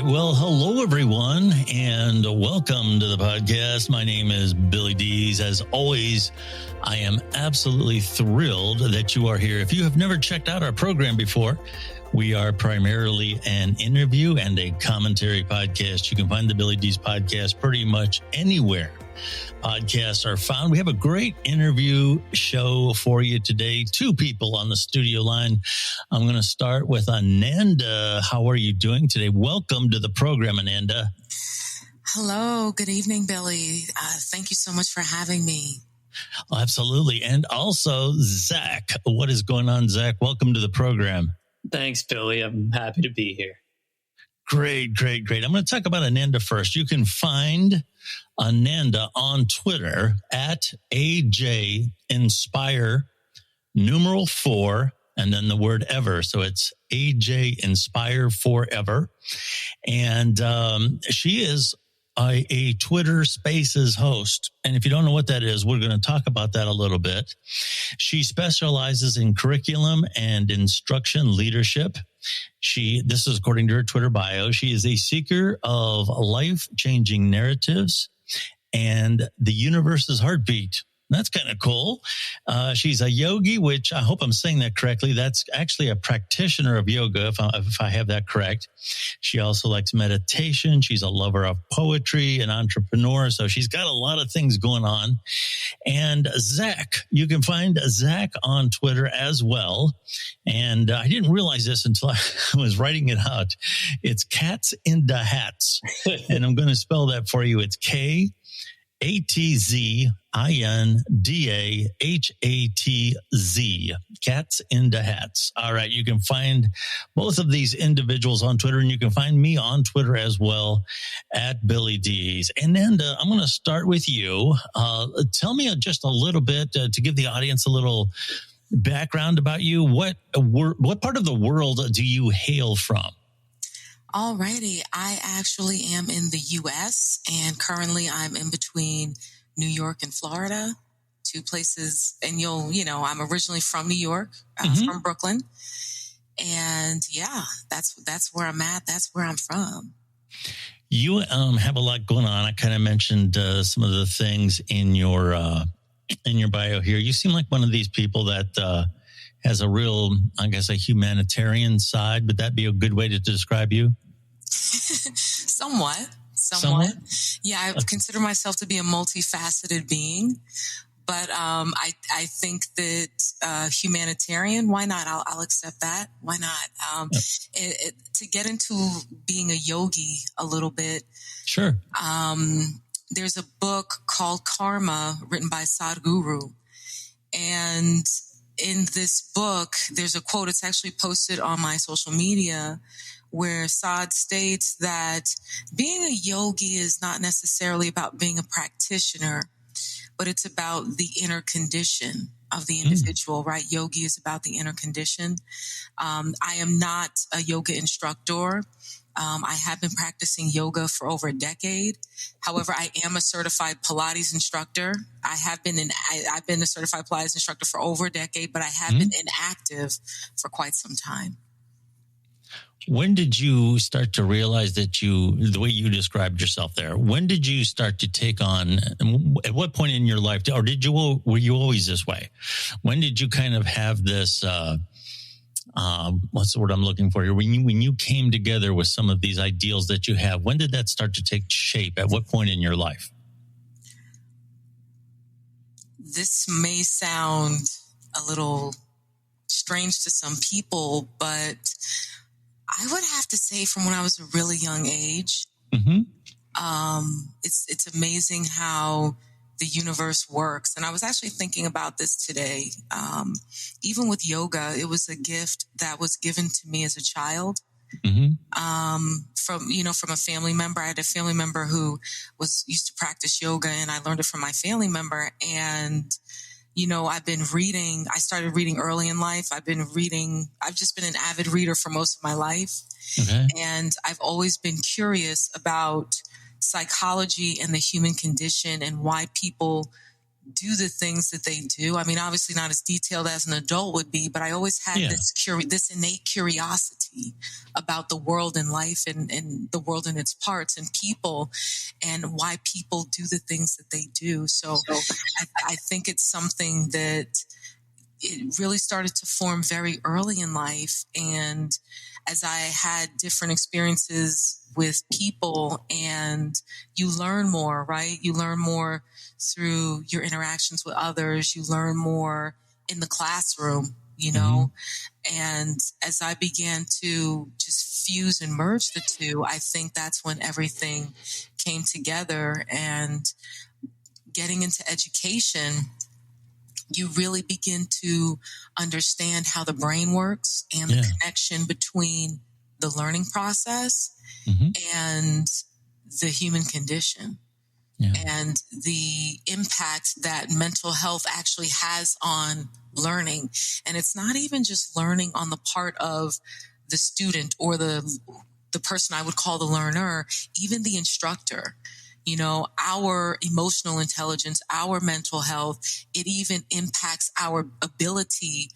Well, hello, everyone, and welcome to the podcast. My name is Billy Dees. As always, I am absolutely thrilled that you are here. If you have never checked out our program before, we are primarily an interview and a commentary podcast. You can find the Billy Dees podcast pretty much anywhere podcasts are found. We have a great interview show for you today. Two people on the studio line. I'm going to start with Ananda. How are you doing today? Welcome to the program, Ananda. Hello. Good evening, Billy. Thank you so much for having me. Absolutely. And also, Zach. What is going on, Zach? Welcome to the program. Thanks, Billy. I'm happy to be here. Great. I'm going to talk about Ananda first. You can find Ananda on Twitter at AJInspire4 and then the word ever. So it's AJInspire4ever. And she is a Twitter Spaces host. And if you don't know what that is, we're going to talk about that a little bit. She specializes in curriculum and instruction leadership. This is according to her Twitter bio. She is a seeker of life-changing narratives and the universe's heartbeat. That's kind of cool. She's a yogi, which I hope I'm saying that correctly. That's actually a practitioner of yoga, if I have that correct. She also likes meditation. She's a lover of poetry, an entrepreneur. So she's got a lot of things going on. And Zach, you can find Zach on Twitter as well. And I didn't realize this until I was writing it out. It's Cats in the Hats. And I'm going to spell that for you. It's KATZINDAHATZ. Cats in the Hats. All right. You can find both of these individuals on Twitter, and you can find me on Twitter as well at Billy Dees. And then I'm going to start with you. Tell me just a little bit to give the audience a little background about you. What part of the world do you hail from? Alrighty. I actually am in the U.S. and currently I'm in between New York and Florida, two places. And I'm originally from New York, from Brooklyn. And yeah, that's where I'm at. That's where I'm from. You have a lot going on. I kind of mentioned some of the things in your bio here. You seem like one of these people that has a real, I guess, a humanitarian side. Would that be a good way to describe you? Somewhat. Yeah, I consider myself to be a multifaceted being, but I think that humanitarian. Why not? I'll accept that. Why not? To get into being a yogi a little bit. Sure. There's a book called Karma written by Sadhguru, and in this book, there's a quote. It's actually posted on my social media, where Sad states that being a yogi is not necessarily about being a practitioner, but it's about the inner condition of the individual, right? Yogi is about the inner condition. I am not a yoga instructor. I have been practicing yoga for over a decade. However, I am a certified Pilates instructor. I've been a certified Pilates instructor for over a decade, but I have been inactive for quite some time. When did you start to realize that the way you described yourself there, when did you start to take on, at what point in your life, or were you always this way? When did you kind of have this, what's the word I'm looking for here? When you came together with some of these ideals that you have, when did that start to take shape? At what point in your life? This may sound a little strange to some people, but I would have to say from when I was a really young age. It's amazing how the universe works. And I was actually thinking about this today. Even with yoga, it was a gift that was given to me as a child. From a family member. I had a family member who used to practice yoga, and I learned it from my family member. And I've been reading. I started reading early in life. I've just been an avid reader for most of my life. Okay. And I've always been curious about psychology and the human condition and why people do the things that they do. I mean, obviously not as detailed as an adult would be, but I always had this innate curiosity about the world and life and the world and its parts and people and why people do the things that they do. So I think it's something that it really started to form very early in life. And as I had different experiences with people, and you learn more, right? You learn more through your interactions with others. You learn more in the classroom, you know? And as I began to just fuse and merge the two, I think that's when everything came together. And getting into education, you really begin to understand how the brain works and the connection between the learning process and the human condition and the impact that mental health actually has on learning. And it's not even just learning on the part of the student or the person I would call the learner, even the instructor. You know, our emotional intelligence, our mental health, it even impacts our ability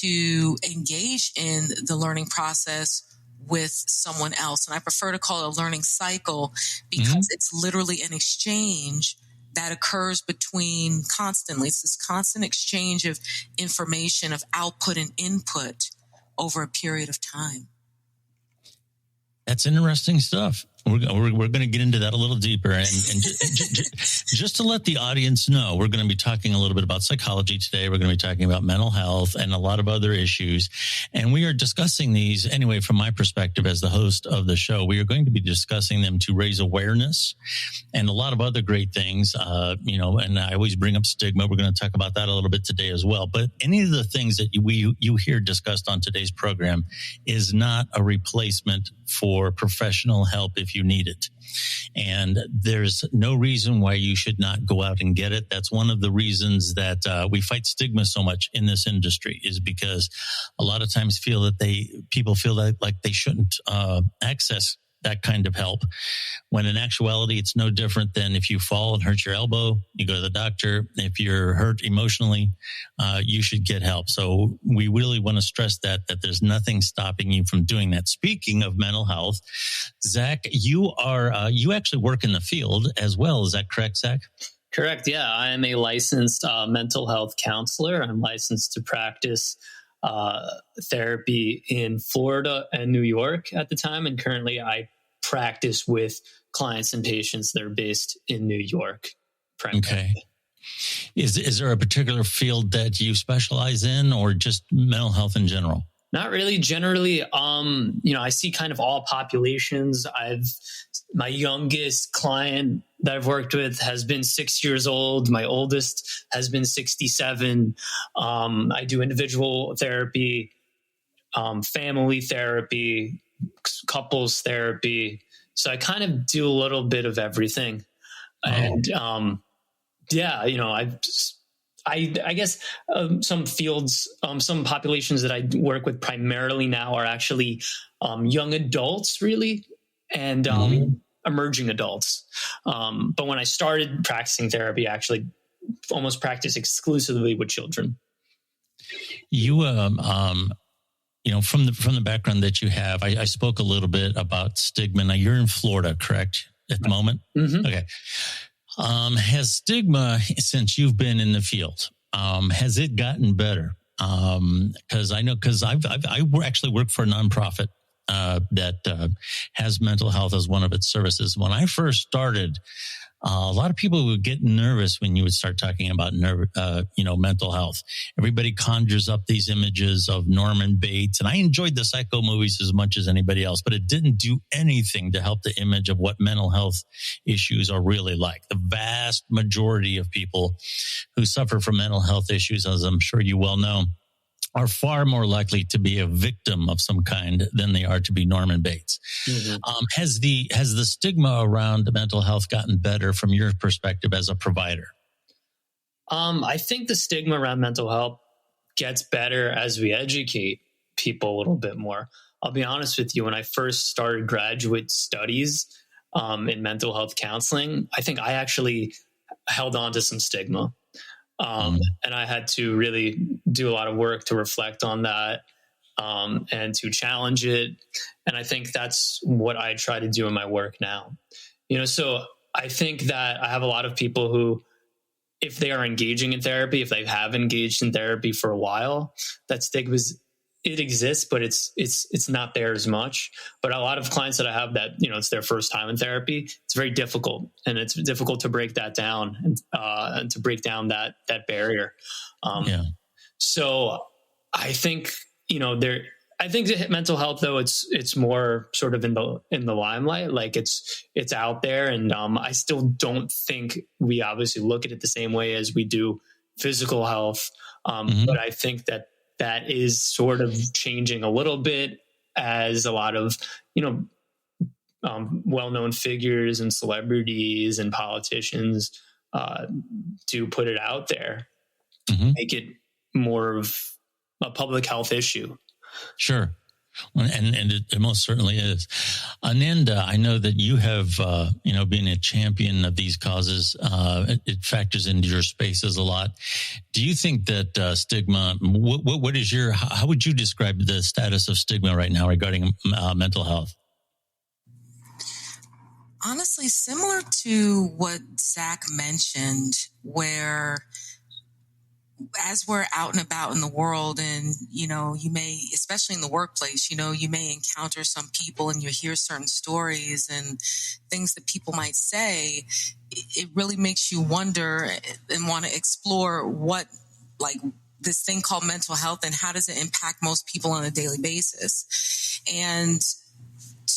to engage in the learning process with someone else. And I prefer to call it a learning cycle because it's literally an exchange that occurs between constantly. It's this constant exchange of information, of output and input over a period of time. That's interesting stuff. We're going to get into that a little deeper. And just to let the audience know, we're going to be talking a little bit about psychology today. We're going to be talking about mental health and a lot of other issues. And we are discussing these, anyway, from my perspective as the host of the show, we are going to be discussing them to raise awareness and a lot of other great things, and I always bring up stigma. We're going to talk about that a little bit today as well. But any of the things that you hear discussed on today's program is not a replacement for professional help if you need it. And there's no reason why you should not go out and get it. That's one of the reasons that we fight stigma so much in this industry, is because a lot of times people feel like they shouldn't access that kind of help, when in actuality, it's no different than if you fall and hurt your elbow, you go to the doctor. If you're hurt emotionally, you should get help. So we really want to stress that there's nothing stopping you from doing that. Speaking of mental health, Zach, you actually work in the field as well. Is that correct, Zach? Correct. Yeah. I am a licensed mental health counselor. I'm licensed to practice therapy in Florida and New York at the time. And currently I practice with clients and patients that are based in New York. Primarily. Okay. Is there a particular field that you specialize in, or just mental health in general? Not really. Generally, I see kind of all populations. My youngest client that I've worked with has been 6 years old. My oldest has been 67. I do individual therapy, family therapy, couples therapy. So I kind of do a little bit of everything. Oh. And, I guess some fields, some populations that I work with primarily now are actually young adults, really, and emerging adults. But when I started practicing therapy, I actually almost practiced exclusively with children. You, from the background that you have, I spoke a little bit about stigma. Now, you're in Florida, correct, at the moment? Mm-hmm. Okay. Has stigma, since you've been in the field, has it gotten better? Because I actually work for a nonprofit that has mental health as one of its services. When I first started, a lot of people would get nervous when you would start talking about mental health. Everybody conjures up these images of Norman Bates, and I enjoyed the psycho movies as much as anybody else, but it didn't do anything to help the image of what mental health issues are really like. The vast majority of people who suffer from mental health issues, as I'm sure you well know, are far more likely to be a victim of some kind than they are to be Norman Bates. Mm-hmm. Has the stigma around mental health gotten better from your perspective as a provider? I think the stigma around mental health gets better as we educate people a little bit more. I'll be honest with you, when I first started graduate studies in mental health counseling, I think I actually held on to some stigma. And I had to really do a lot of work to reflect on that, and to challenge it. And I think that's what I try to do in my work now. So I think that I have a lot of people who, if they are engaging in therapy, if they have engaged in therapy for a while, that stigma it exists, but it's not there as much. But a lot of clients that I have that, it's their first time in therapy, it's very difficult, and it's difficult to break that down and to break down that barrier. So I think, I think that mental health, though, it's more sort of in the limelight, like it's out there. And I still don't think we obviously look at it the same way as we do physical health. But I think that is sort of changing a little bit as a lot of, well-known figures and celebrities and politicians do put it out there, make it more of a public health issue. Sure. And it most certainly is. Ananda, I know that you have, being a champion of these causes, it factors into your spaces a lot. Do you think that stigma, what is how would you describe the status of stigma right now regarding mental health? Honestly, similar to what Zach mentioned, where as we're out and about in the world, and, you may, especially in the workplace, you may encounter some people and you hear certain stories and things that people might say. It really makes you wonder and want to explore what, like, this thing called mental health, and how does it impact most people on a daily basis. And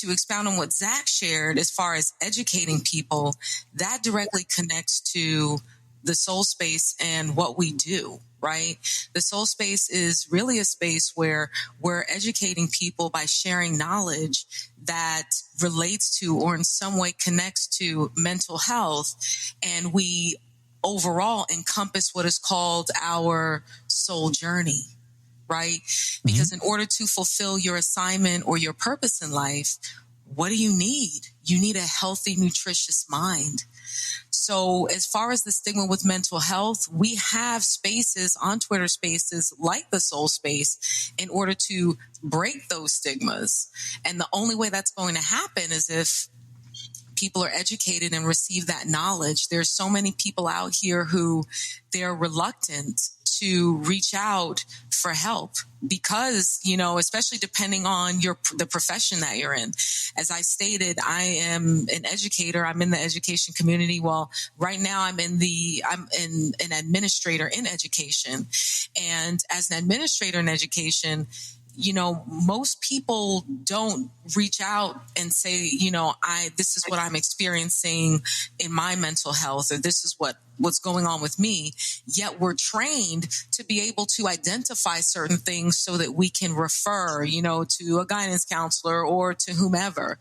to expound on what Zach shared, as far as educating people, that directly connects to the soul space and what we do, right? The soul space is really a space where we're educating people by sharing knowledge that relates to, or in some way connects to, mental health. And we overall encompass what is called our soul journey, right? Because in order to fulfill your assignment or your purpose in life, what do you need? You need a healthy, nutritious mind. So as far as the stigma with mental health, we have spaces on Twitter Spaces like the Soul Space in order to break those stigmas. And the only way that's going to happen is if people are educated and receive that knowledge. There's so many people out here who they're reluctant to reach out for help because, especially depending on the profession that you're in. As I stated, I am an educator. I'm in the education community. Well, right now I'm an administrator in education. And as an administrator in education, most people don't reach out and say, this is what I'm experiencing in my mental health, or this is what's going on with me. Yet we're trained to be able to identify certain things so that we can refer, to a guidance counselor or to whomever.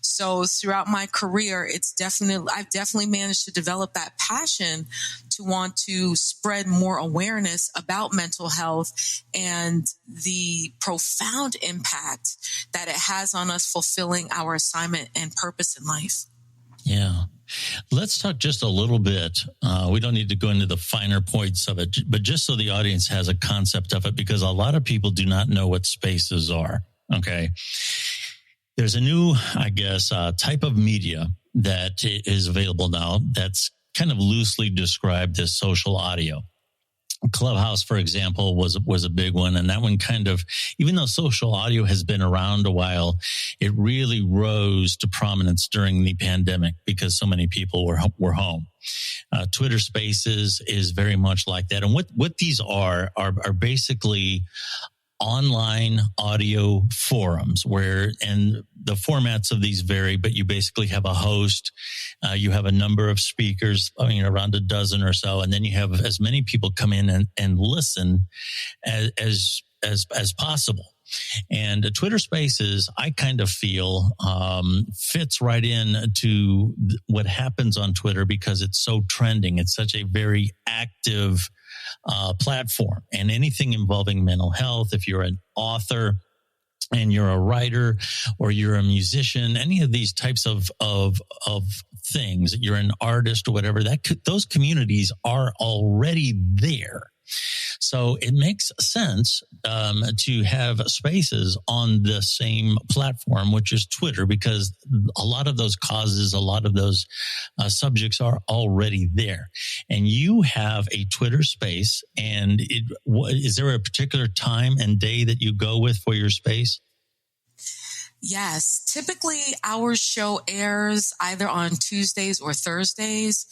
So throughout my career, I've definitely managed to develop that passion to want to spread more awareness about mental health and the profound impact that it has on us fulfilling our assignment and purpose in life. Yeah. Let's talk just a little bit. We don't need to go into the finer points of it, but just so the audience has a concept of it, because a lot of people do not know what spaces are. Okay. There's a new, type of media that is available now that's kind of loosely described as social audio. Clubhouse, for example, was a big one. And that one kind of, even though social audio has been around a while, it really rose to prominence during the pandemic because so many people were home. Twitter Spaces is very much like that. And what these are basically online audio forums and the formats of these vary, but you basically have a host, you have a number of speakers, around a dozen or so, and then you have as many people come in and listen as possible. And Twitter Spaces, I kind of feel, fits right in to what happens on Twitter because it's so trending. It's such a very active platform, and anything involving mental health. If you're an author, and you're a writer or you're a musician, any of these types of things, you're an artist or whatever, those communities are already there. So it makes sense to have spaces on the same platform, which is Twitter, because a lot of those causes, a lot of those subjects are already there. And you have a Twitter space. And is there a particular time and day that you go with for your space? Yes, typically our show airs either on Tuesdays or Thursdays.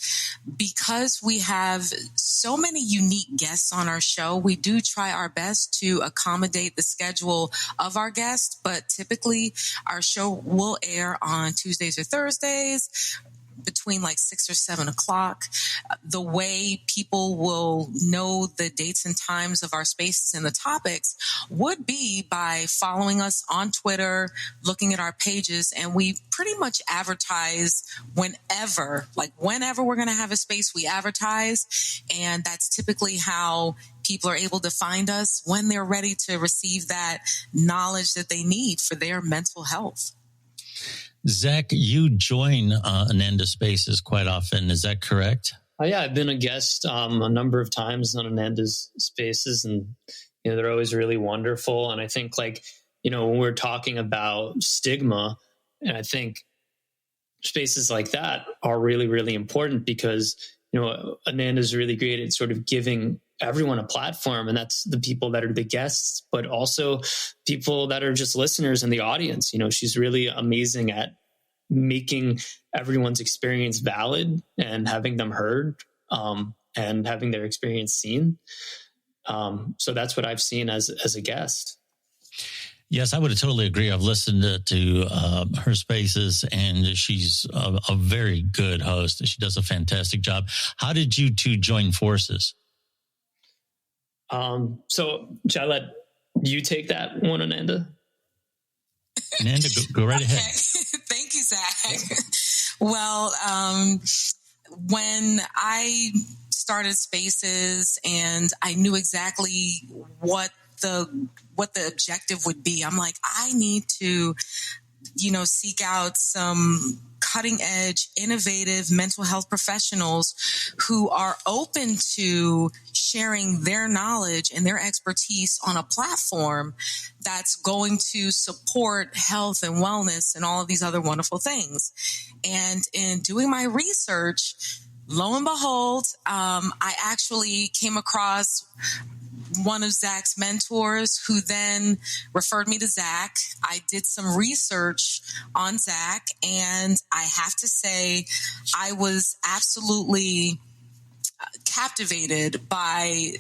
Because we have so many unique guests on our show, we do try our best to accommodate the schedule of our guests, but typically our show will air on Tuesdays or Thursdays between like 6 or 7 o'clock. The way people will know the dates and times of our spaces and the topics would be by following us on Twitter, looking at our pages, and we pretty much advertise whenever we're going to have a space, we advertise. And that's typically how people are able to find us when they're ready to receive that knowledge that they need for their mental health. Zach, you join Ananda Spaces quite often. Is that correct? Yeah, I've been a guest a number of times on Ananda's Spaces, and they're always really wonderful. And I think, when we're talking about stigma, and I think spaces like that are really, really important because Ananda's really great at sort of giving everyone a platform, and that's the people that are the guests, but also people that are just listeners in the audience. She's really amazing at making everyone's experience valid and having them heard, and having their experience seen. So that's what I've seen as a guest. Yes, I would totally agree. I've listened to her spaces, and she's a very good host. She does a fantastic job. How did you two join forces? So should I let you take that one, Ananda? Ananda, go right ahead. Thank you, Zach. Well, when I started Spaces and I knew exactly what the objective would be, I'm like, I need to, seek out some cutting edge, innovative mental health professionals who are open to sharing their knowledge and their expertise on a platform that's going to support health and wellness and all of these other wonderful things. And in doing my research, lo and behold, I actually came across one of Zach's mentors who then referred me to Zach. I did some research on Zach, and I have to say I was absolutely captivated by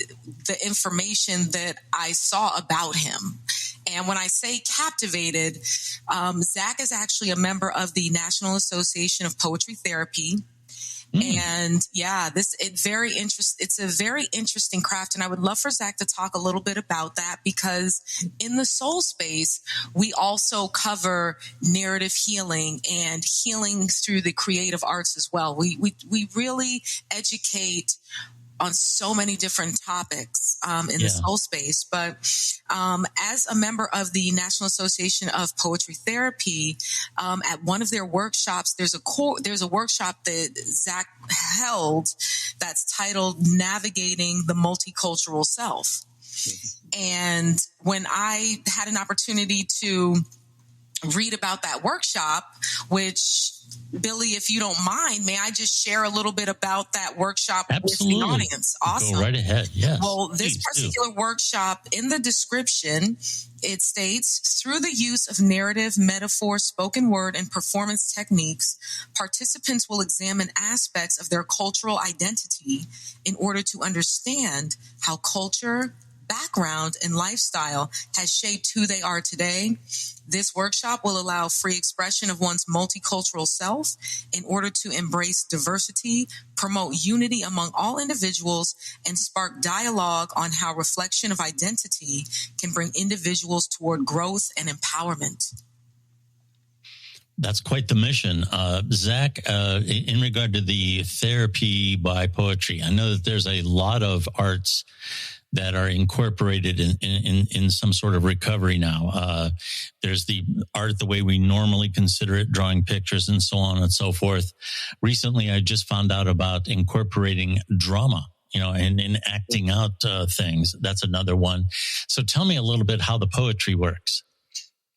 the information that I saw about him. And when I say captivated, Zach is actually a member of the National Association of Poetry Therapy. And yeah, it's a very interesting craft. And I would love for Zach to talk a little bit about that, because in the soul space, we also cover narrative healing and healing through the creative arts as well. We really educate on so many different topics in the soul space. But as a member of the National Association of Poetry Therapy, at one of their workshops, there's a workshop that Zach held that's titled Navigating the Multicultural Self. And when I had an opportunity to read about that workshop, which, Billy, if you don't mind, may I just share a little bit about that workshop with the audience? Awesome. Go right ahead. Yes. Well, this particular workshop, in the description, it states, through the use of narrative, metaphor, spoken word, and performance techniques, participants will examine aspects of their cultural identity in order to understand how culture, background, and lifestyle has shaped who they are today. This workshop will allow free expression of one's multicultural self in order to embrace diversity, promote unity among all individuals, and spark dialogue on how reflection of identity can bring individuals toward growth and empowerment. That's quite the mission. Zach, in regard to the therapy by poetry, I know that there's a lot of arts that are incorporated in some sort of recovery now. There's the art, the way we normally consider it, drawing pictures and so on and so forth. Recently, I just found out about incorporating drama, and in acting out things. That's another one. So tell me a little bit how the poetry works.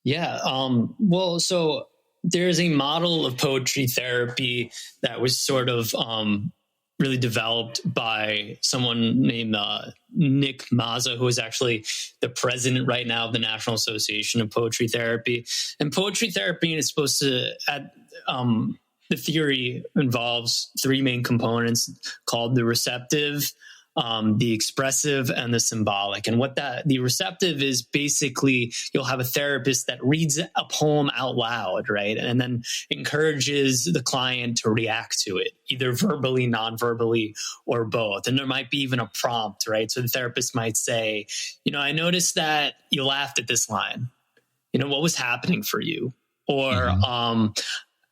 Yeah. Well, so there's a model of poetry therapy that was sort of really developed by someone named Nick Mazza, who is actually the president right now of the National Association of Poetry Therapy. And poetry therapy is supposed to, the theory involves three main components called the receptive, the expressive, and the symbolic. And the receptive is basically, you'll have a therapist that reads a poem out loud, right? And then encourages the client to react to it, either verbally, non-verbally, or both. And there might be even a prompt, right? So the therapist might say, I noticed that you laughed at this line. What was happening for you? Or,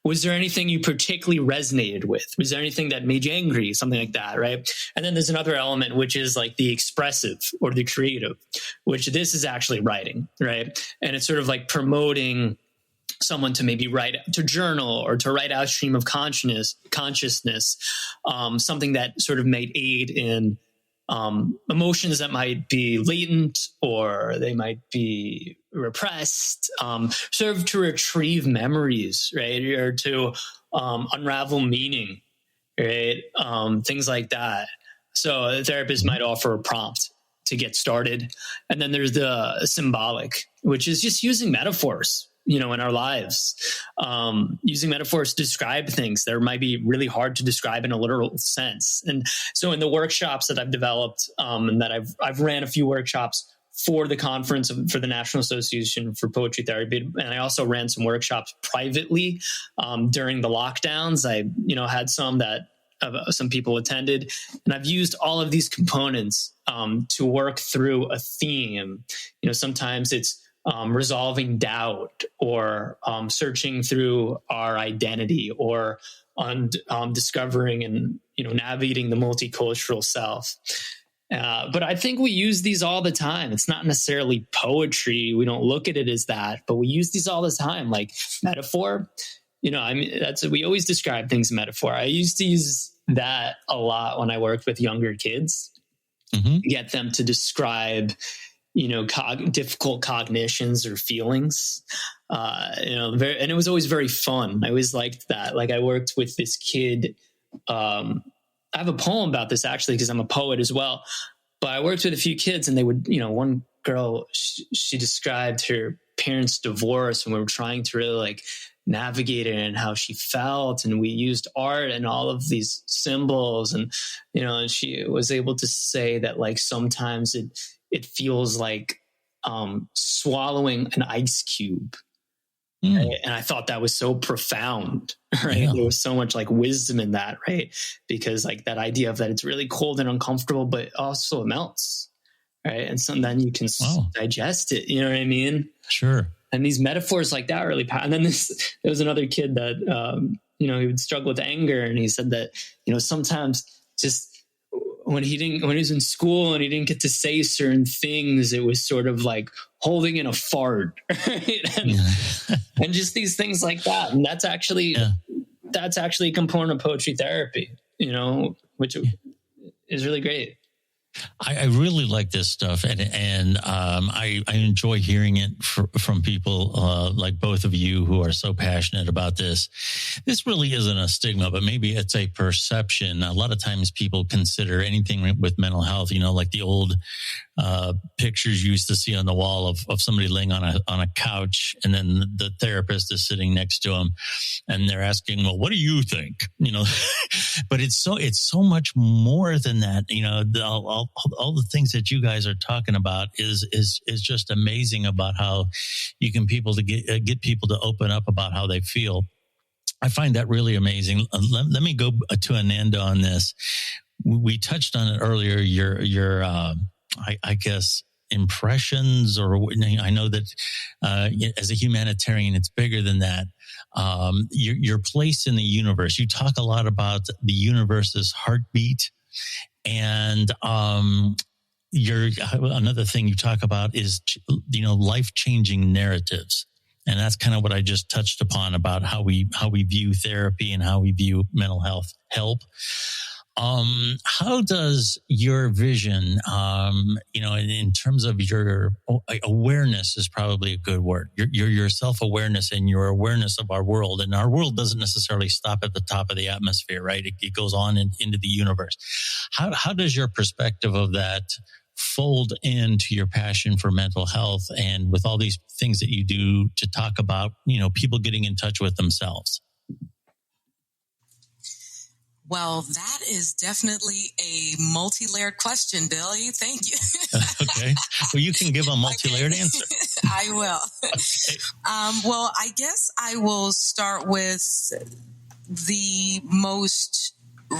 was there anything you particularly resonated with? Was there anything that made you angry? Something like that, right? And then there's another element, which is like the expressive or the creative, which this is actually writing, right? And it's sort of like promoting someone to maybe to journal or to write out stream of consciousness, something that sort of might aid in emotions that might be latent or they might be repressed, serve to retrieve memories, right? Or to unravel meaning, right? Things like that. So a therapist might offer a prompt to get started. And then there's the symbolic, which is just using metaphors, in our lives, using metaphors to describe things that might be really hard to describe in a literal sense. And so in the workshops that I've developed, and that I've ran a few workshops for the conference for the National Association for Poetry Therapy. And I also ran some workshops privately, during the lockdowns. I, had some that some people attended, and I've used all of these components, to work through a theme. Sometimes it's, resolving doubt or searching through our identity or discovering and navigating the multicultural self. But I think we use these all the time. It's not necessarily poetry. We don't look at it as that, but we use these all the time, like metaphor. We always describe things in metaphor. I used to use that a lot when I worked with younger kids, to get them to describe difficult cognitions or feelings, and it was always very fun. I always liked that. Like I worked with this kid. I have a poem about this actually, because I'm a poet as well, but I worked with a few kids and they would, one girl, she described her parents' divorce and we were trying to really like navigate it and how she felt. And we used art and all of these symbols and, and she was able to say that like, sometimes it feels like swallowing an ice cube. Right? And I thought that was so profound, right? Yeah. There was so much like wisdom in that, right? Because like that idea of that it's really cold and uncomfortable, but also it melts, right? And so then you can digest it, you know what I mean? Sure. And these metaphors like that are really powerful. And then there was another kid that, he would struggle with anger. And he said that, sometimes just, when he was in school and he didn't get to say certain things, it was sort of like holding in a fart, right? And just these things like that. And that's actually a component of poetry therapy, which is really great. I really like this stuff, and I enjoy hearing it from people like both of you who are so passionate about this. This really isn't a stigma, but maybe it's a perception. A lot of times people consider anything with mental health, like the old pictures you used to see on the wall of somebody laying on a couch, and then the therapist is sitting next to him, and they're asking, "Well, what do you think?" But it's so much more than that. All the things that you guys are talking about is just amazing about how you can get people to open up about how they feel. I find that really amazing. Let me go to Ananda on this. We touched on it earlier. Your I guess impressions, or I know that as a humanitarian, it's bigger than that. Your place in the universe. You talk a lot about the universe's heartbeat. And another thing you talk about is, life-changing narratives. And that's kind of what I just touched upon about how we view therapy and how we view mental health help. How does your vision, in terms of your awareness is probably a good word, your self-awareness and your awareness of our world. And our world doesn't necessarily stop at the top of the atmosphere, right? It goes on into the universe. How does your perspective of that fold into your passion for mental health and with all these things that you do to talk about, people getting in touch with themselves? Well, that is definitely a multi-layered question, Billy. Thank you. Okay. Well, you can give a multi-layered answer. I will. Okay. Well, I guess I will start with the most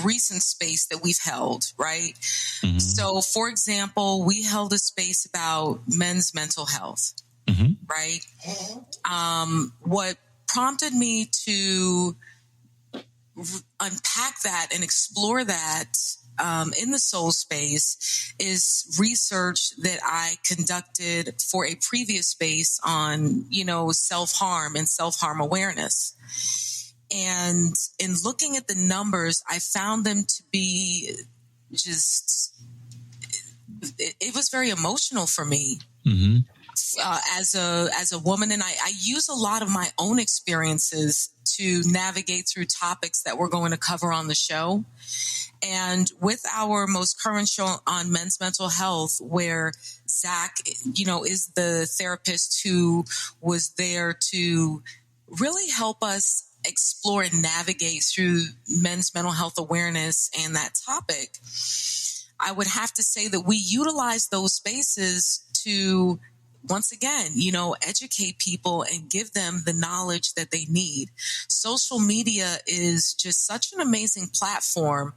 recent space that we've held, right? Mm-hmm. So, for example, we held a space about men's mental health, mm-hmm. right? What prompted me to unpack that and explore that in the soul space is research that I conducted for a previous space on, self-harm and self-harm awareness. And in looking at the numbers, I found them to be it was very emotional for me. Mm-hmm. As a woman, and I use a lot of my own experiences to navigate through topics that we're going to cover on the show. And with our most current show on men's mental health, where Zach, is the therapist who was there to really help us explore and navigate through men's mental health awareness and that topic, I would have to say that we utilize those spaces to, once again, educate people and give them the knowledge that they need. Social media is just such an amazing platform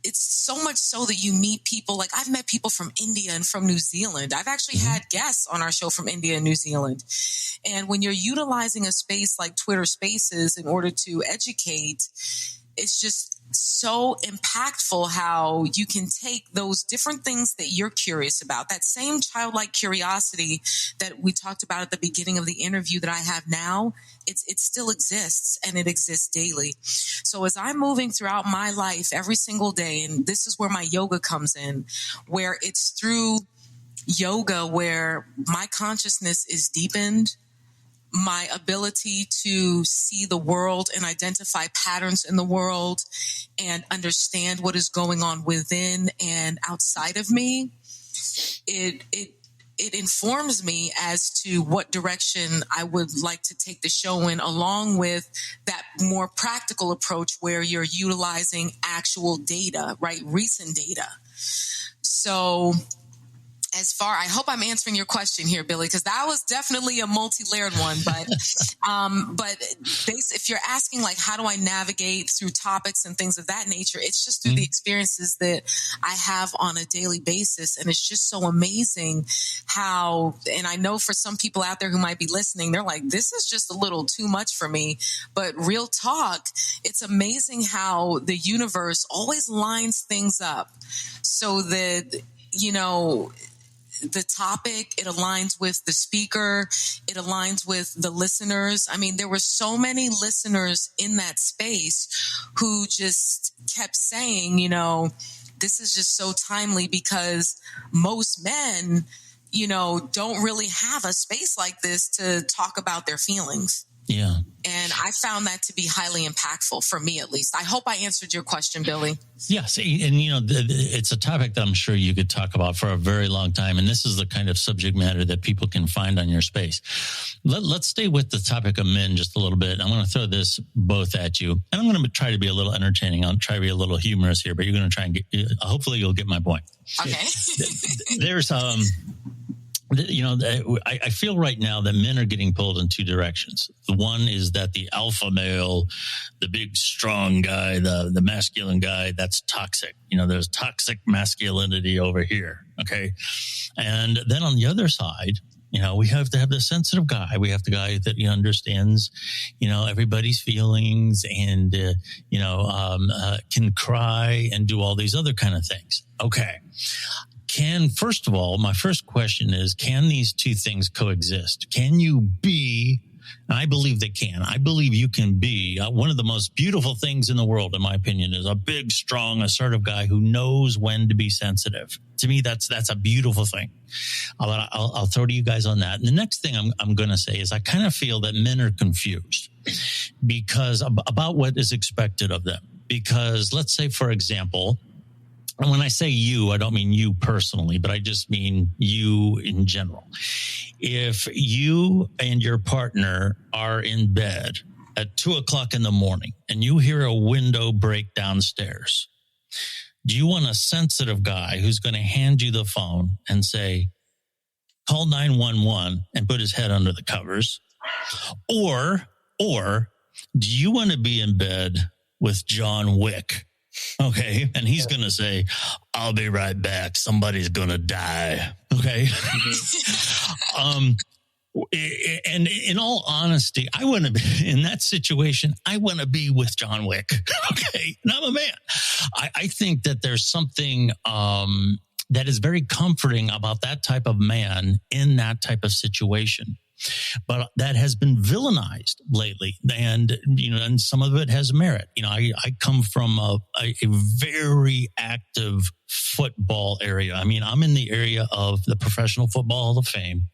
it's so much so that you meet people. Like, I've met people from India and from New Zealand. I've actually had guests on our show from India and New Zealand. And when you're utilizing a space like Twitter Spaces in order to educate, it's just so impactful how you can take those different things that you're curious about, that same childlike curiosity that we talked about at the beginning of the interview that I have now. It still exists, and it exists daily. So as I'm moving throughout my life every single day, and this is where my yoga comes in, where it's through yoga where my consciousness is deepened, my ability to see the world and identify patterns in the world and understand what is going on within and outside of me, it informs me as to what direction I would like to take the show in, along with that more practical approach where you're utilizing actual data, right? Recent data. So I hope I'm answering your question here, Billy, because that was definitely a multi-layered one. But if you're asking, like, how do I navigate through topics and things of that nature, it's just through the experiences that I have on a daily basis. And it's just so amazing how, and I know for some people out there who might be listening, they're like, this is just a little too much for me. But real talk, it's amazing how the universe always lines things up so that, the topic, it aligns with the speaker, it aligns with the listeners. I mean, there were so many listeners in that space who just kept saying, this is just so timely because most men, don't really have a space like this to talk about their feelings. Yeah. And I found that to be highly impactful for me, at least. I hope I answered your question, Billy. Yes. And, it's a topic that I'm sure you could talk about for a very long time. And this is the kind of subject matter that people can find on your space. Let's stay with the topic of men just a little bit. I'm going to throw this both at you. And I'm going to try to be a little entertaining. I'll try to be a little humorous here, but you're going to try and hopefully you'll get my point. Okay. There's, I feel right now that men are getting pulled in two directions. The one is that the alpha male, the big, strong guy, the masculine guy, that's toxic. There's toxic masculinity over here. Okay. And then on the other side, We have to have the sensitive guy. We have the guy that understands, everybody's feelings and, can cry and do all these other kind of things. Okay. First of all, my first question is, can these two things coexist? Can you be, and I believe they can. I believe you can be one of the most beautiful things in the world, in my opinion, is a big, strong, assertive guy who knows when to be sensitive. To me, that's a beautiful thing. I'll throw to you guys on that. And the next thing I'm going to say is I kind of feel that men are confused because about what is expected of them. Because let's say, for example, and when I say you, I don't mean you personally, but I just mean you in general. If you and your partner are in bed at 2:00 in the morning and you hear a window break downstairs, do you want a sensitive guy who's going to hand you the phone and say, call 911 and put his head under the covers? Or do you want to be in bed with John Wick? Okay. And he's going to say, I'll be right back. Somebody's going to die. Okay. And in all honesty, I want to be in that situation. I want to be with John Wick. Okay. And I'm a man. I think that there's something, that is very comforting about that type of man in that type of situation. But that has been villainized lately, and and some of it has merit. I come from a very active football area. I mean, I'm in the area of the Professional Football Hall of Fame,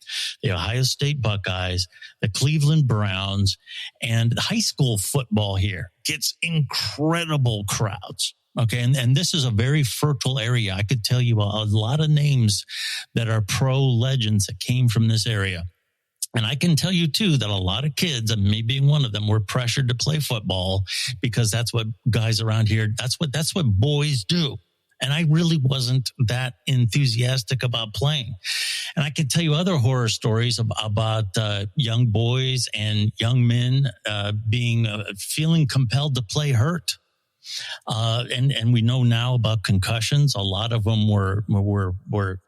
the Ohio State Buckeyes, the Cleveland Browns, and high school football here gets incredible crowds. Okay. And this is a very fertile area. I could tell you a lot of names that are pro legends that came from this area. And I can tell you, too, that a lot of kids, and me being one of them, were pressured to play football because that's what guys around here, that's what boys do. And I really wasn't that enthusiastic about playing. And I can tell you other horror stories about young boys and young men feeling compelled to play hurt. And we know now about concussions. A lot of them were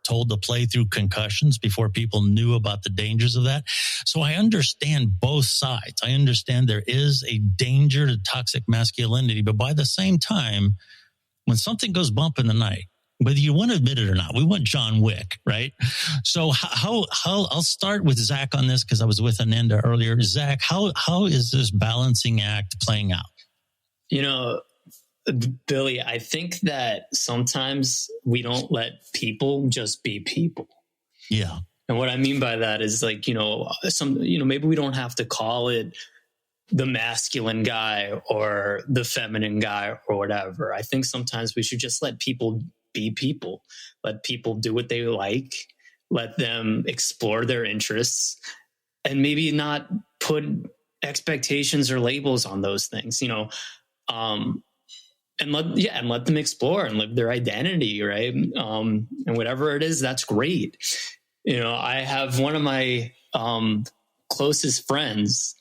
told to play through concussions before people knew about the dangers of that. So I understand both sides. I understand there is a danger to toxic masculinity, but by the same time, when something goes bump in the night, whether you want to admit it or not, we want John Wick, right? So how I'll start with Zach on this because I was with Ananda earlier. Zach, how is this balancing act playing out? Billy, I think that sometimes we don't let people just be people. Yeah. And what I mean by that is maybe we don't have to call it the masculine guy or the feminine guy or whatever. I think sometimes we should just let people be people, let people do what they like, let them explore their interests, and maybe not put expectations or labels on those things, and let them explore and live their identity, right? And whatever it is, that's great. I have one of my closest friends.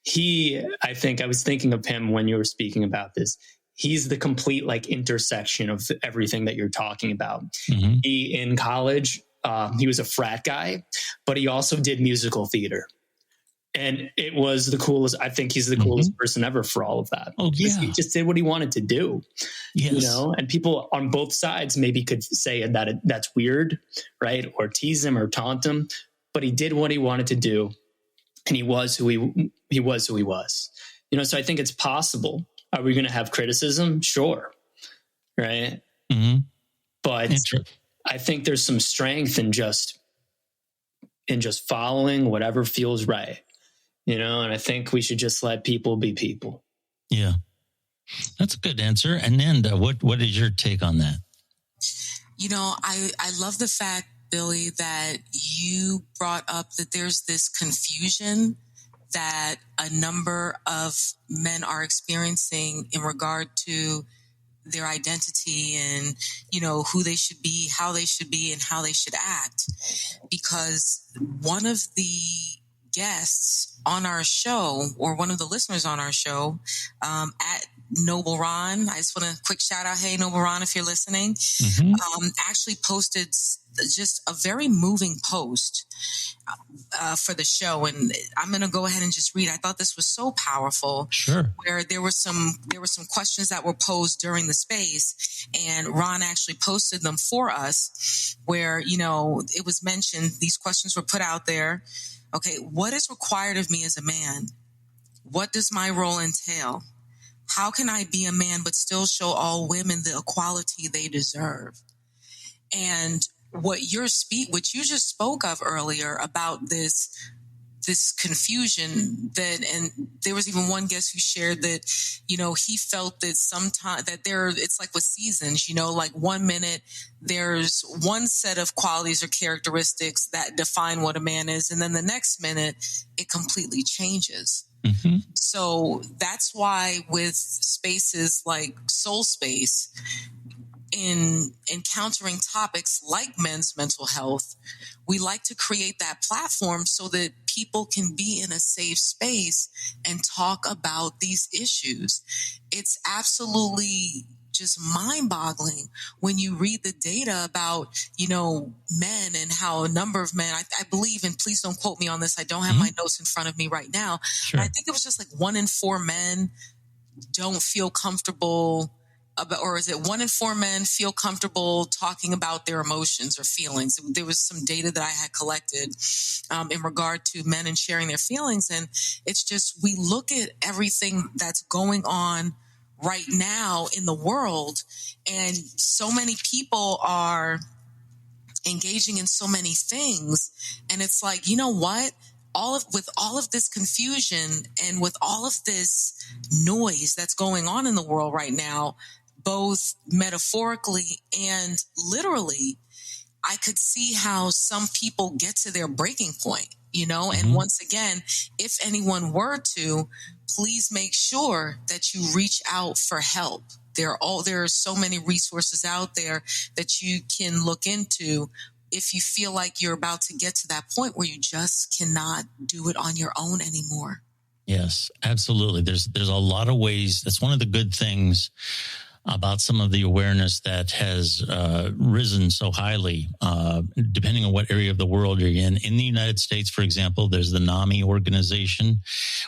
I think I was thinking of him when you were speaking about this. He's the complete intersection of everything that you're talking about. Mm-hmm. In college, he was a frat guy, but he also did musical theater. And it was the coolest. I think he's the coolest person ever for all of that. Oh, yeah. He just did what he wanted to do. Yes. And people on both sides maybe could say that that's weird, right? Or tease him or taunt him. But he did what he wanted to do. And he was who he was. So I think it's possible. Are we going to have criticism? Sure. Right. Mm-hmm. But I think there's some strength in just following whatever feels right. And I think we should just let people be people. Yeah, that's a good answer. And then what is your take on that? I love the fact, Billy, that you brought up that there's this confusion that a number of men are experiencing in regard to their identity and, who they should be, how they should be, and how they should act. Because one of the guests on our show, or one of the listeners on our show, at Noble Ron, I just want a quick shout out. Hey, Noble Ron, if you're listening, actually posted just a very moving post for the show, and I'm going to go ahead and just read. I thought this was so powerful. Sure. Where there were some questions that were posed during the space, and Ron actually posted them for us. Where it was mentioned, these questions were put out there. Okay, what is required of me as a man? What does my role entail? How can I be a man but still show all women the equality they deserve? And what you just spoke of earlier about this confusion, and there was even one guest who shared that, he felt that sometimes that it's like with seasons, like 1 minute there's one set of qualities or characteristics that define what a man is, and then the next minute it completely changes. Mm-hmm. So that's why with spaces like Soul Space, in encountering topics like men's mental health, we like to create that platform so that people can be in a safe space and talk about these issues. It's absolutely just mind-boggling when you read the data about, men, and how a number of men, I believe, and please don't quote me on this, I don't have my notes in front of me right now, sure. But I think it was just like 1 in 4 men don't feel comfortable about, or is it 1 in 4 men feel comfortable talking about their emotions or feelings? There was some data that I had collected in regard to men and sharing their feelings. And it's just, we look at everything that's going on right now in the world, and so many people are engaging in so many things. And it's like, you know what? With all of this confusion and with all of this noise that's going on in the world right now, both metaphorically and literally, I could see how some people get to their breaking point, and once again, if anyone were to, please make sure that you reach out for help. There are so many resources out there that you can look into if you feel like you're about to get to that point where you just cannot do it on your own anymore. Yes, absolutely. There's a lot of ways. That's one of the good things about some of the awareness that has risen so highly, depending on what area of the world you're in. In the United States, for example, there's the NAMI organization,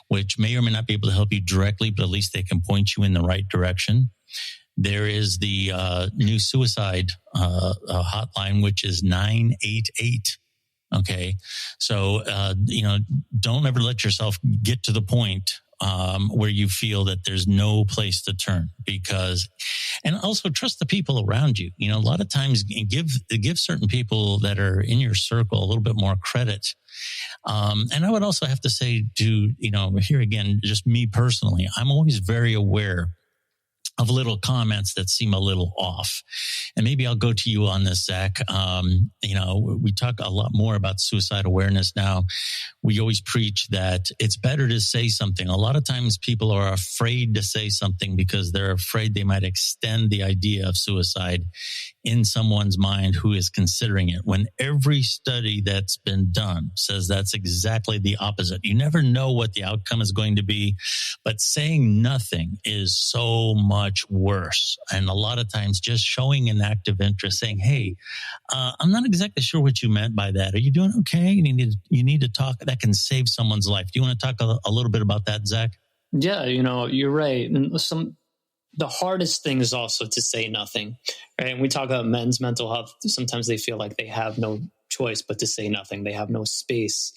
which may or may not be able to help you directly, but at least they can point you in the right direction. There is the new suicide hotline, which is 988. Okay. So, don't ever let yourself get to the point where you feel that there's no place to turn, and also trust the people around you. A lot of times give certain people that are in your circle a little bit more credit. And I would also have to say here again, just me personally, I'm always very aware of little comments that seem a little off. And maybe I'll go to you on this, Zach. We talk a lot more about suicide awareness now. We always preach that it's better to say something. A lot of times people are afraid to say something because they're afraid they might extend the idea of suicide in someone's mind who is considering it, when every study that's been done says that's exactly the opposite. You never know what the outcome is going to be, but saying nothing is so much worse. And a lot of times just showing an active interest, saying, hey, I'm not exactly sure what you meant by that. Are you doing okay? You need to talk. That can save someone's life. Do you want to talk a little bit about that, Zach? Yeah, you're right. And the hardest thing is also to say nothing, right? And we talk about men's mental health. Sometimes they feel like they have no choice but to say nothing. They have no space,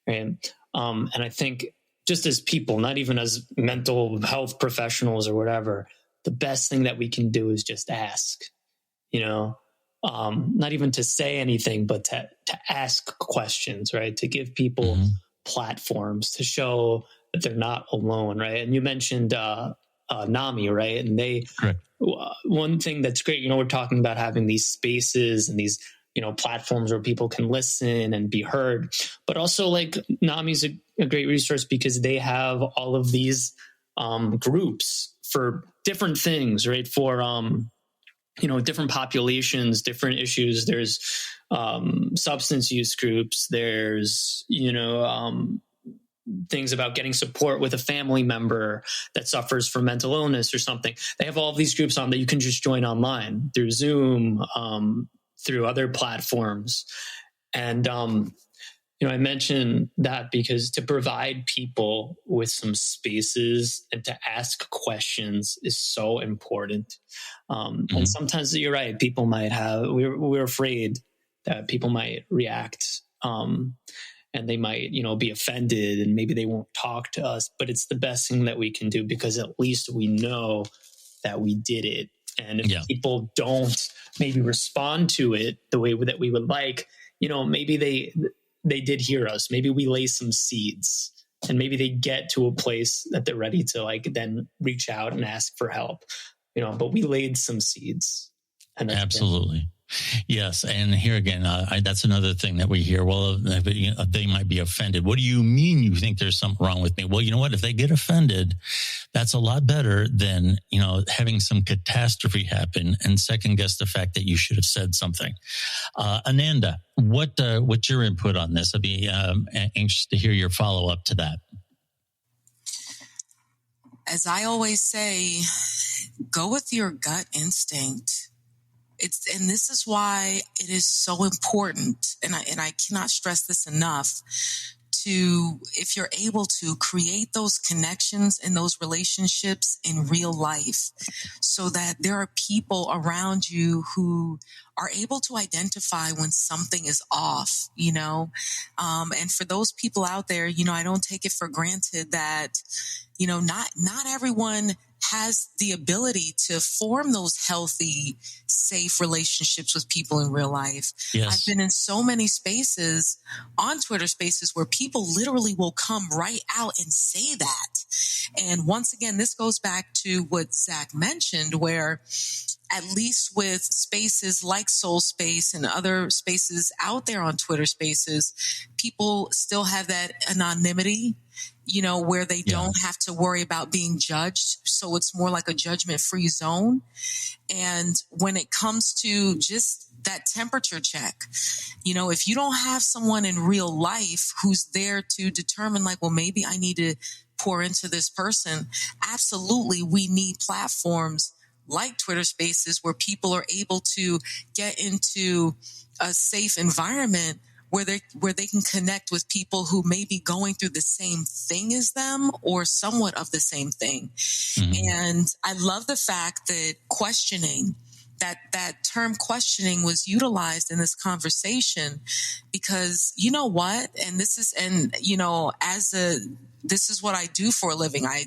right? And I think just as people, not even as mental health professionals or whatever, the best thing that we can do is just ask, not even to say anything, but to ask questions, right? To give people platforms, to show that they're not alone, right? And you mentioned NAMI, right? And they, one thing that's great, we're talking about having these spaces and these, platforms where people can listen and be heard, but also like NAMI is a great resource because they have all of these groups for different things, right? For, different populations, different issues. There's substance use groups. There's, things about getting support with a family member that suffers from mental illness or something. They have all of these groups on that you can just join online through Zoom, through other platforms. And, I mentioned that because to provide people with some spaces and to ask questions is so important. And sometimes you're right. People might we're afraid that people might react, and they might, be offended, and maybe they won't talk to us, but it's the best thing that we can do, because at least we know that we did it. And if people don't maybe respond to it the way that we would like, maybe they did hear us. Maybe we lay some seeds, and maybe they get to a place that they're ready to then reach out and ask for help, but we laid some seeds. And absolutely. Yes. And here again, that's another thing that we hear. Well, they might be offended. What do you mean you think there's something wrong with me? Well, you know what? If they get offended, that's a lot better than, having some catastrophe happen and second guess the fact that you should have said something. Ananda, what's your input on this? I'd be anxious to hear your follow-up to that. As I always say, go with your gut instinct. And this is why it is so important, and I cannot stress this enough, if you're able to create those connections and those relationships in real life, so that there are people around you who are able to identify when something is off, and for those people out there, I don't take it for granted that, not everyone has the ability to form those healthy, safe relationships with people in real life. Yes. I've been in so many spaces, on Twitter spaces, where people literally will come right out and say that. And once again, this goes back to what Zach mentioned, where at least with spaces like Soul Space and other spaces out there on Twitter spaces, people still have that anonymity, where they don't have to worry about being judged. So it's more like a judgment-free zone. And when it comes to just that temperature check, if you don't have someone in real life who's there to determine well, maybe I need to pour into this person, absolutely, we need platforms like Twitter Spaces where people are able to get into a safe environment where they can connect with people who may be going through the same thing as them or somewhat of the same thing. And I love the fact that questioning, that term questioning, was utilized in this conversation, because you know what? And this is what I do for a living. I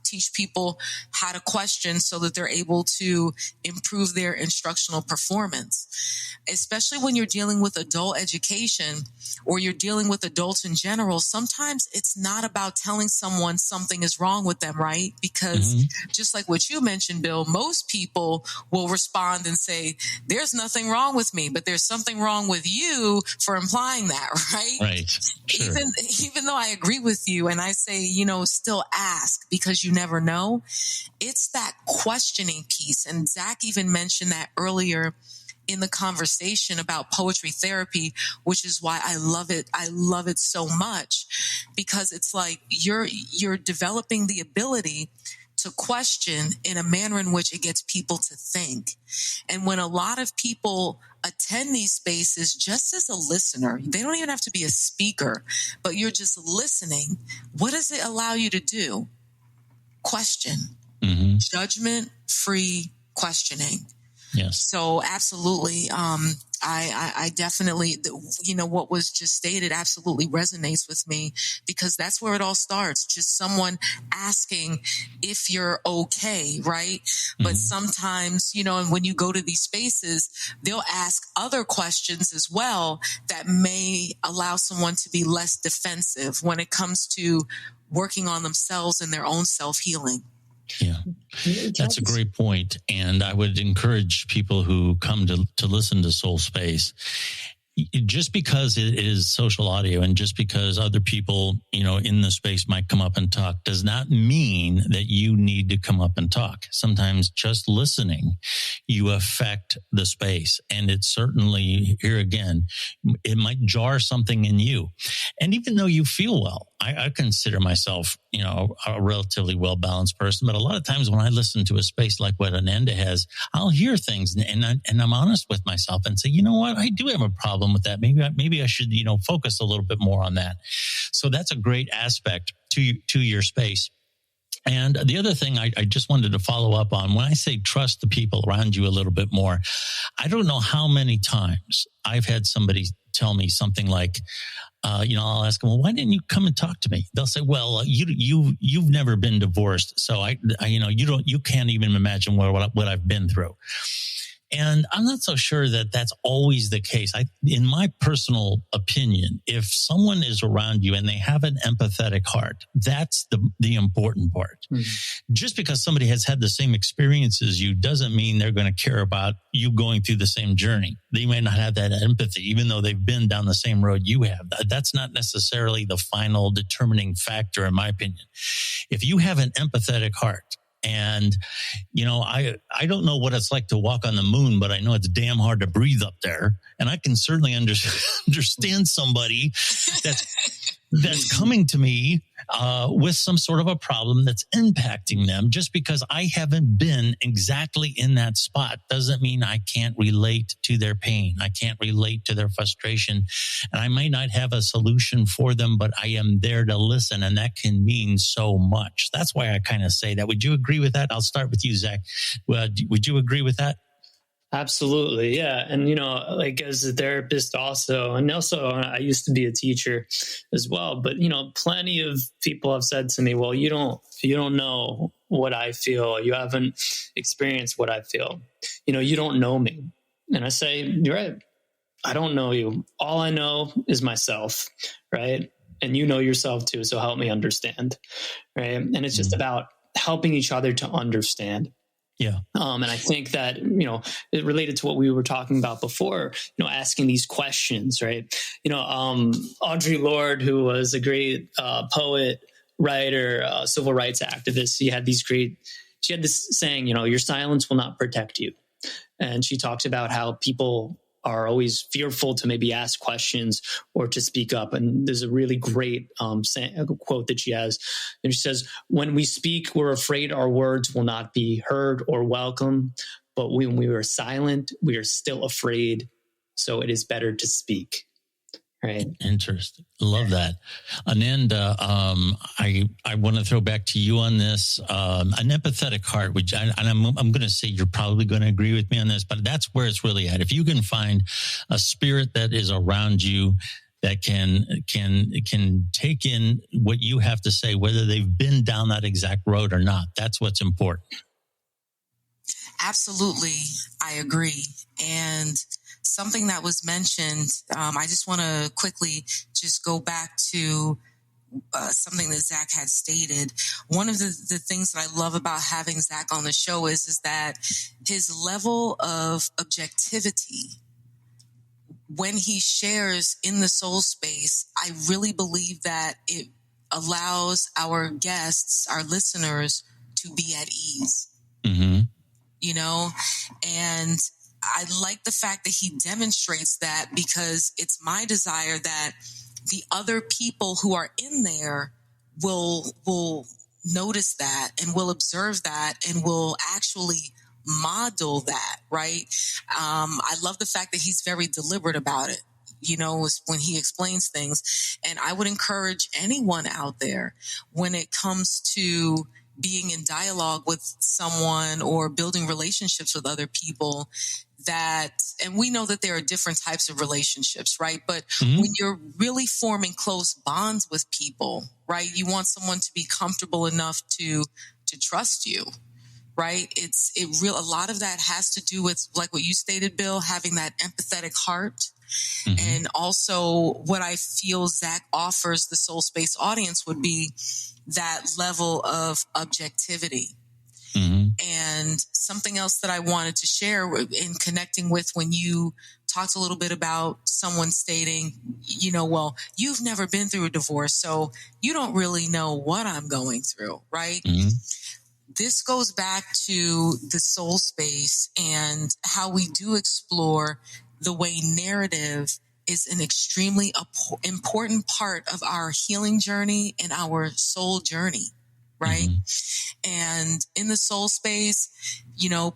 teach people how to question so that they're able to improve their instructional performance, especially when you're dealing with adult education or you're dealing with adults in general. Sometimes it's not about telling someone something is wrong with them, right? Because just like what you mentioned, Bill, most people will respond and say, there's nothing wrong with me, but there's something wrong with you for implying that, right? Right. Sure. Even though I agree with you and I say, still ask, because you never know. It's that questioning piece. And Zach even mentioned that earlier in the conversation about poetry therapy, which is why I love it. I love it so much, because it's like you're developing the ability to question in a manner in which it gets people to think. And when a lot of people attend these spaces just as a listener, they don't even have to be a speaker, but you're just listening, what does it allow you to do? Question. Judgment-free questioning. Yes. So absolutely. I definitely, what was just stated absolutely resonates with me, because that's where it all starts. Just someone asking if you're okay, right? But sometimes, and when you go to these spaces, they'll ask other questions as well that may allow someone to be less defensive when it comes to working on themselves and their own self-healing. Yeah, that's a great point. And I would encourage people who come to listen to Soul Space, just because it is social audio and just because other people, in the space might come up and talk, does not mean that you need to come up and talk. Sometimes just listening, you affect the space. And it's certainly, here again, it might jar something in you. And even though you feel well, I consider myself, a relatively well-balanced person, but a lot of times when I listen to a space like what Ananda has, I'll hear things and I'm honest with myself and say, you know what, I do have a problem with that. Maybe I should, focus a little bit more on that. So that's a great aspect to your space. And the other thing I just wanted to follow up on, when I say trust the people around you a little bit more, I don't know how many times I've had somebody tell me something like, I'll ask them, well, why didn't you come and talk to me? They'll say, well, you've never been divorced. So you can't even imagine what I've been through. And I'm not so sure that that's always the case. In my personal opinion, if someone is around you and they have an empathetic heart, that's the important part. Mm-hmm. Just because somebody has had the same experience as you doesn't mean they're going to care about you going through the same journey. They may not have that empathy, even though they've been down the same road you have. That's not necessarily the final determining factor, in my opinion. If you have an empathetic heart, and, I don't know what it's like to walk on the moon, but I know it's damn hard to breathe up there. And I can certainly understand somebody that's coming to me with some sort of a problem that's impacting them. Just because I haven't been exactly in that spot doesn't mean I can't relate to their pain. I can't relate to their frustration. And I might not have a solution for them, but I am there to listen. And that can mean so much. That's why I kind of say that. Would you agree with that? I'll start with you, Zach. Would you agree with that? Absolutely. Yeah. And, like as a therapist also I used to be a teacher as well, but, plenty of people have said to me, well, you don't know what I feel. You haven't experienced what I feel. You don't know me. And I say, you're right. I don't know you. All I know is myself. Right. And you know yourself too. So help me understand. Right. And it's just about helping each other to understand. Yeah. And I think that, it related to what we were talking about before, asking these questions, right? Audre Lorde, who was a great poet, writer, civil rights activist, she had this saying, your silence will not protect you. And she talks about how people are always fearful to maybe ask questions or to speak up. And there's a really great quote that she has. And she says, when we speak, we're afraid our words will not be heard or welcome. But when we are silent, we are still afraid. So it is better to speak. Right. Interesting. Love that. Ananda, I want to throw back to you on this. An empathetic heart, which I'm going to say you're probably going to agree with me on this, but that's where it's really at. If you can find a spirit that is around you that can take in what you have to say, whether they've been down that exact road or not, that's what's important. Absolutely. I agree. And something that was mentioned, I just want to quickly just go back to something that Zach had stated. One of the things that I love about having Zach on the show is that his level of objectivity when he shares in the soul space, I really believe that it allows our guests, our listeners, to be at ease. Mm-hmm. And I like the fact that he demonstrates that, because it's my desire that the other people who are in there will notice that and will observe that and will actually model that, right? I love the fact that he's very deliberate about it, when he explains things. And I would encourage anyone out there, when it comes to being in dialogue with someone or building relationships with other people, and we know that there are different types of relationships, right? But when you're really forming close bonds with people, right, you want someone to be comfortable enough to trust you, right? A lot of that has to do with, like what you stated, Bill, having that empathetic heart. Mm-hmm. And also what I feel Zach offers the Soul Space audience would be that level of objectivity. Mm-hmm. And something else that I wanted to share in connecting with when you talked a little bit about someone stating, well, you've never been through a divorce, so you don't really know what I'm going through, right? Mm-hmm. This goes back to the soul space and how we do explore the way narrative is an extremely important part of our healing journey and our soul journey, right? Mm-hmm. And in the soul space,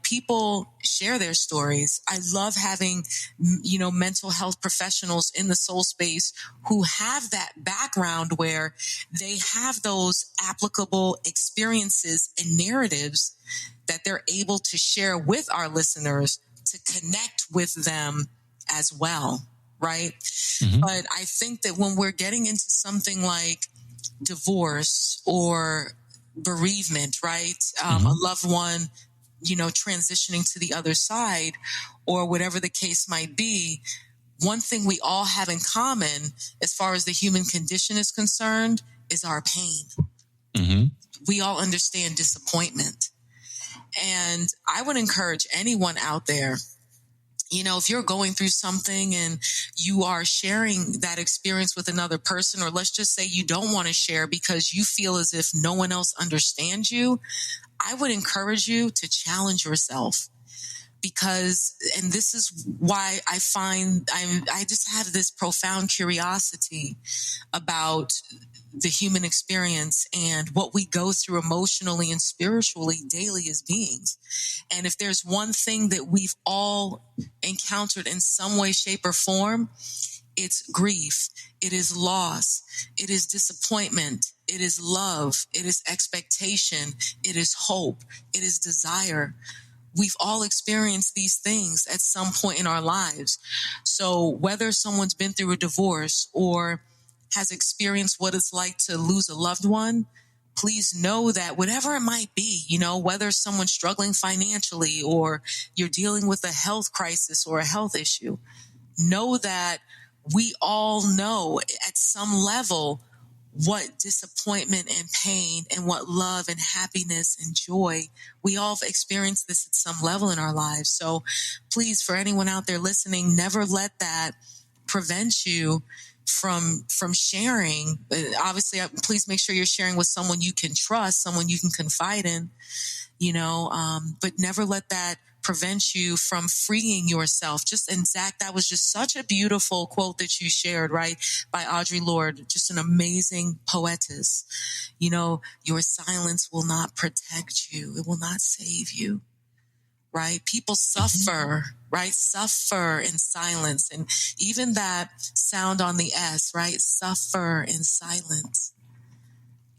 people share their stories. I love having, mental health professionals in the soul space who have that background where they have those applicable experiences and narratives that they're able to share with our listeners to connect with them as well, right? Mm-hmm. But I think that when we're getting into something like divorce or bereavement, right? Mm-hmm. A loved one, transitioning to the other side or whatever the case might be, one thing we all have in common as far as the human condition is concerned is our pain. Mm-hmm. We all understand disappointment. And I would encourage anyone out there, if you're going through something and you are sharing that experience with another person, or let's just say you don't want to share because you feel as if no one else understands you, I would encourage you to challenge yourself. Because, and this is why I find I just have this profound curiosity about the human experience and what we go through emotionally and spiritually daily as beings. And if there's one thing that we've all encountered in some way, shape, or form, it's grief, it is loss, it is disappointment, it is love, it is expectation, it is hope, it is desire. We've all experienced these things at some point in our lives. So whether someone's been through a divorce or has experienced what it's like to lose a loved one, please know that whatever it might be, whether someone's struggling financially or you're dealing with a health crisis or a health issue, know that we all know at some level what disappointment and pain and what love and happiness and joy, we all have experienced this at some level in our lives. So please, for anyone out there listening, never let that prevent you from sharing. Obviously, please make sure you're sharing with someone you can trust, someone you can confide in, but never let that prevent you from freeing yourself. And Zach, that was just such a beautiful quote that you shared, right? By Audre Lorde, just an amazing poetess. Your silence will not protect you. It will not save you, right? People suffer, right? Suffer in silence. And even that sound on the S, right? Suffer in silence.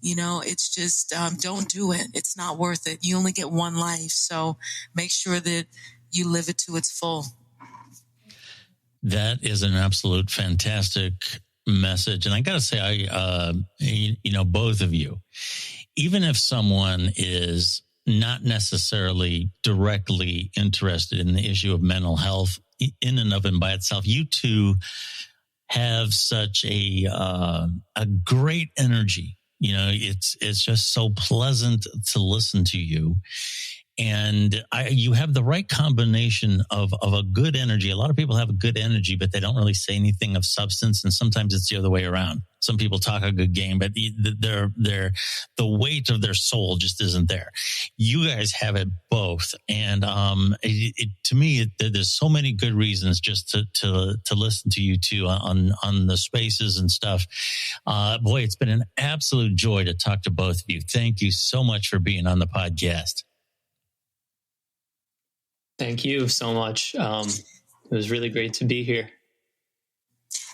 It's just, don't do it. It's not worth it. You only get one life. So make sure that you live it to its full. That is an absolute fantastic message. And I got to say, both of you, even if someone is not necessarily directly interested in the issue of mental health in and of and by itself, you two have such a great energy. It's just so pleasant to listen to you. And you have the right combination of a good energy. A lot of people have a good energy, but they don't really say anything of substance. And sometimes it's the other way around. Some people talk a good game, but the weight of their soul just isn't there. You guys have it both. And to me, there's so many good reasons just to listen to you two on the spaces and stuff. Boy, it's been an absolute joy to talk to both of you. Thank you so much for being on the podcast. Thank you so much. It was really great to be here.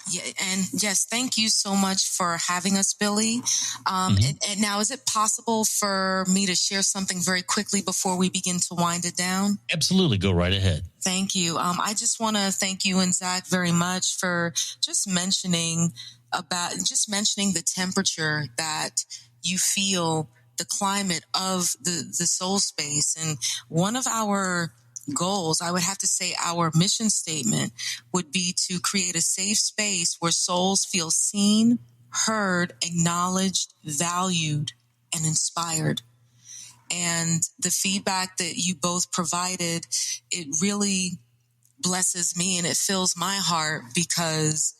Yeah, and yes, thank you so much for having us, Billy. And now, is it possible for me to share something very quickly before we begin to wind it down? Absolutely. Go right ahead. Thank you. I just want to thank you and Zach very much for just mentioning the temperature that you feel, the climate of the soul space. And one of our goals, I would have to say our mission statement would be to create a safe space where souls feel seen, heard, acknowledged, valued, and inspired. And the feedback that you both provided, it really blesses me and it fills my heart, because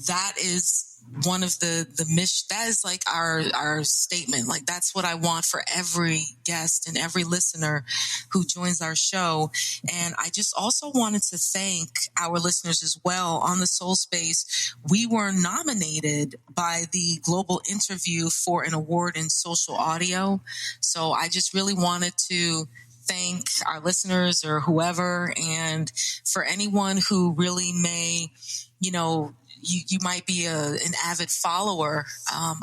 that is one of the mission. That is like our statement. Like, that's what I want for every guest and every listener who joins our show. And I just also wanted to thank our listeners as well. On the Soul Space, we were nominated by the Global Interview for an award in social audio. So I just really wanted to thank our listeners or whoever. And for anyone who really may, you might be an avid follower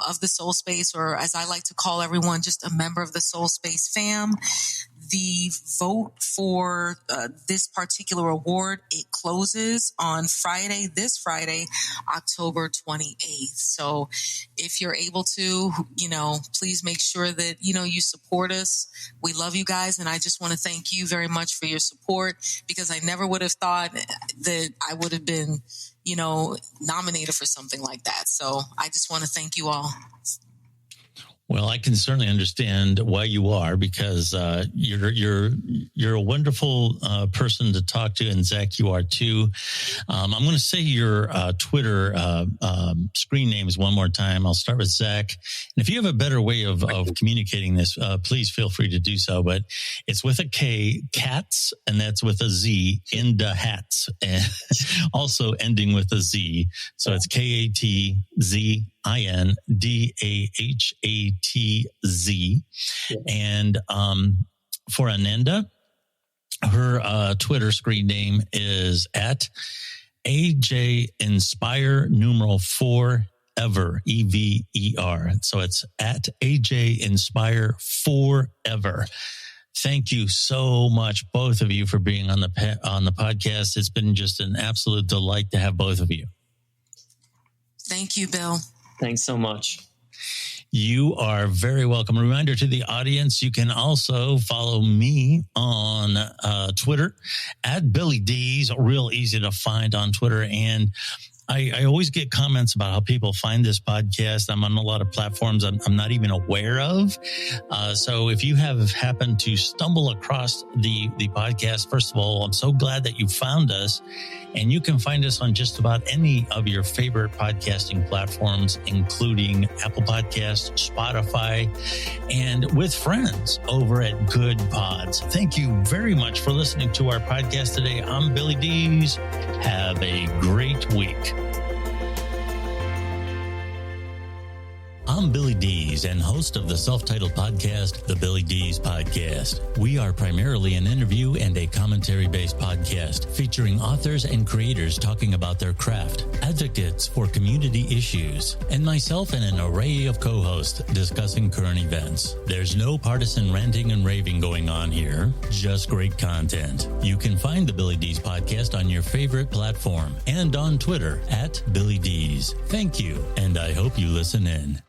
of the Soul Space, or as I like to call everyone, just a member of the Soul Space fam. The vote for this particular award, it closes on this Friday, October 28th. So if you're able to, please make sure that, you support us. We love you guys. And I just want to thank you very much for your support, because I never would have thought that I would have been, nominated for something like that. So I just want to thank you all. Well, I can certainly understand why you are, because you're a wonderful person to talk to, and Zach, you are too. I'm going to say your Twitter screen names one more time. I'll start with Zach, and if you have a better way of communicating this, please feel free to do so. But it's with a K, Cats, and that's with a Z, Inda Hats, and also ending with a Z. So it's KATZ. INDAHATZ. And for Ananda, her Twitter screen name is at AJ Inspire numeral 4 ever, EVER. So it's at AJ Inspire 4 ever. Thank you so much, both of you, for being on the podcast. It's been just an absolute delight to have both of you. Thank you, Bill. Thanks so much. You are very welcome. A reminder to the audience, you can also follow me on Twitter at Billy D's. Real easy to find on Twitter. And I always get comments about how people find this podcast. I'm on a lot of platforms I'm not even aware of. So if you have happened to stumble across the podcast, first of all, I'm so glad that you found us. And you can find us on just about any of your favorite podcasting platforms, including Apple Podcasts, Spotify, and with friends over at Good Pods. Thank you very much for listening to our podcast today. I'm Billy Dees. Have a great week. I'm Billy Dees and host of the self-titled podcast, The Billy Dees Podcast. We are primarily an interview and a commentary-based podcast featuring authors and creators talking about their craft, advocates for community issues, and myself and an array of co-hosts discussing current events. There's no partisan ranting and raving going on here, just great content. You can find the Billy Dees Podcast on your favorite platform and on Twitter at Billy Dees. Thank you, and I hope you listen in.